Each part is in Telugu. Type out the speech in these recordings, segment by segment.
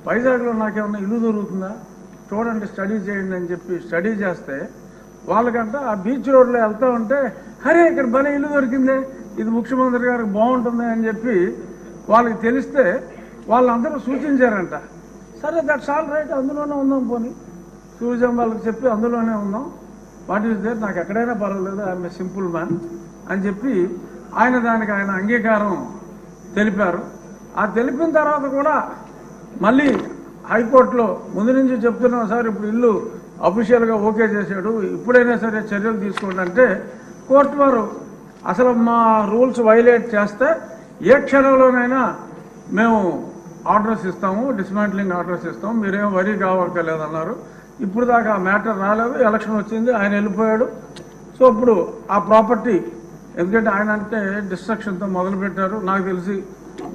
వైజాగ్లో నాకేమన్నా ఇల్లు దొరుకుతుందా చూడండి, స్టడీ చేయండి అని చెప్పి స్టడీ చేస్తే వాళ్ళకంట ఆ బీచ్ రోడ్లో వెళ్తూ ఉంటే అరే ఇక్కడ భలే ఇల్లు దొరికిందే, ఇది ముఖ్యమంత్రి గారికి బాగుంటుంది అని చెప్పి వాళ్ళకి తెలిస్తే వాళ్ళందరూ సూచించారంట. సరే దట్స్ ఆల్ రైట్, అందులోనే ఉందాం, పోనీ టూరిజం వాళ్ళకి చెప్పి అందులోనే ఉందాం, వాట్ ఈస్ దేర్, నాకు ఎక్కడైనా పర్వాలేదు, ఐఎమ్ ఏ సింపుల్ మ్యాన్ అని చెప్పి దానికి ఆయన అంగీకారం తెలిపారు. ఆ తెలిపిన తర్వాత కూడా మళ్ళీ హైకోర్టులో ముందు నుంచి చెప్తున్నాం సార్, ఇప్పుడు ఇల్లు అఫీషియల్గా ఓకే చేశాడు, ఇప్పుడైనా సరే చర్యలు తీసుకోండి అంటే కోర్టు వారు అసలు మా రూల్స్ వైలేట్ చేస్తే ఏ క్షణంలోనైనా మేము ఆర్డర్స్ ఇస్తాము, డిస్మాంట్లింగ్ ఆర్డర్స్ ఇస్తాము, మీరేం వరీ కావక్కర్లేదన్నారు. ఇప్పుడు దాకా ఆ మ్యాటర్ రాలేదు, ఎలక్షన్ వచ్చింది, ఆయన వెళ్ళిపోయాడు. సో ఇప్పుడు ఆ ప్రాపర్టీ, ఎందుకంటే ఆయన అంటే డిస్ట్రక్షన్తో మొదలుపెట్టారు. నాకు తెలిసి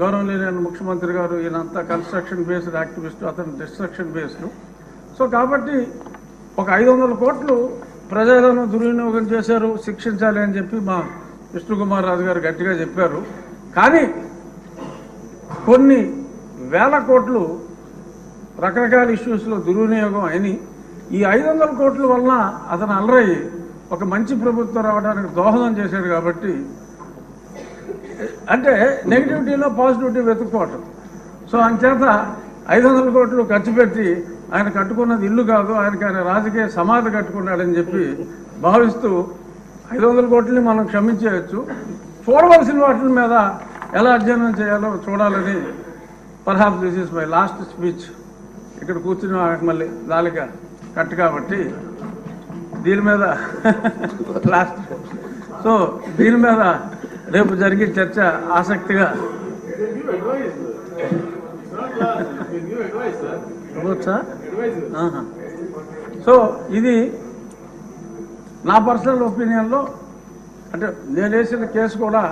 గౌరవనీయులైన ముఖ్యమంత్రి గారు ఈయనంతా కన్స్ట్రక్షన్ బేస్డ్ యాక్టివిస్ట్, అతను డిస్ట్రక్షన్ బేస్డ్. సో కాబట్టి ఒక 500 కోట్లు ప్రజలను దుర్వినియోగం చేశారు, శిక్షించాలి అని చెప్పి మా విష్ణుకుమార్ రాజు గారు గట్టిగా చెప్పారు. కానీ కొన్ని వేల కోట్లు రకరకాల ఇష్యూస్లో దుర్వినియోగం అయినాయి. ఈ 500 కోట్ల వలన అతను అలరయ్యి ఒక మంచి ప్రభుత్వం రావడానికి దోహదం చేశాడు. కాబట్టి అంటే నెగిటివిటీలో పాజిటివిటీ వెతుక్కోవటం. సో అంచేత 500 కోట్లు ఖర్చు పెట్టి ఆయన కట్టుకున్నది ఇల్లు కాదు, ఆయన రాజకీయ సమాధి కట్టుకున్నాడని చెప్పి భావిస్తూ 500 కోట్లని మనం క్షమించేయచ్చు, చూడవలసిన వాటి మీద ఎలా అధ్యయనం చేయాలో చూడాలని. Perhaps this is my last speech. ఇక్కడ కూర్చుని మళ్ళీ దాలిక కట్ కాబట్టి దీని మీద లాస్ట్. సో దీని మీద రేపు జరిగే చర్చ ఆసక్తిగా ఇవ్వచ్చా? సో ఇది నా పర్సనల్ ఒపీనియన్లో, అంటే నేను వేసిన కేసు కూడా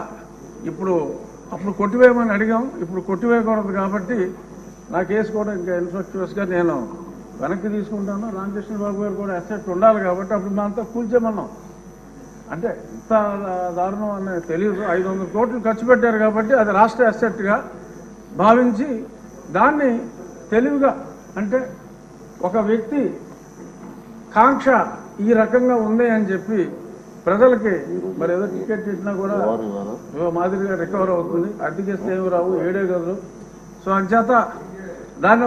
అప్పుడు కొట్టివేయమని అడిగాం, ఇప్పుడు కొట్టివేయకూడదు కాబట్టి నా కేసు కూడా ఇంకా ఇన్ఫ్రాస్ట్రక్చర్స్గా నేను వెనక్కి తీసుకుంటాను. రామకృష్ణ బాబు గారు కూడా అసెట్ ఉండాలి కాబట్టి అప్పుడు మేమంతా కూల్చేమన్నాం. అంటే ఇంత దారుణం అనేది తెలియదు. 500 కోట్లు ఖర్చు పెట్టారు కాబట్టి అది రాష్ట్ర అసెట్గా భావించి దాన్ని తెలివిగా, అంటే ఒక వ్యక్తి కాంక్ష ఈ రకంగా ఉంది అని చెప్పి ప్రజలకి మరి ఏదో టికెట్ ఇచ్చినా కూడా మాదిరిగా రికవర్ అవుతుంది, అద్దెకిస్తే ఏమి రావు, 7 గదులు. సో అంచేత దాన్ని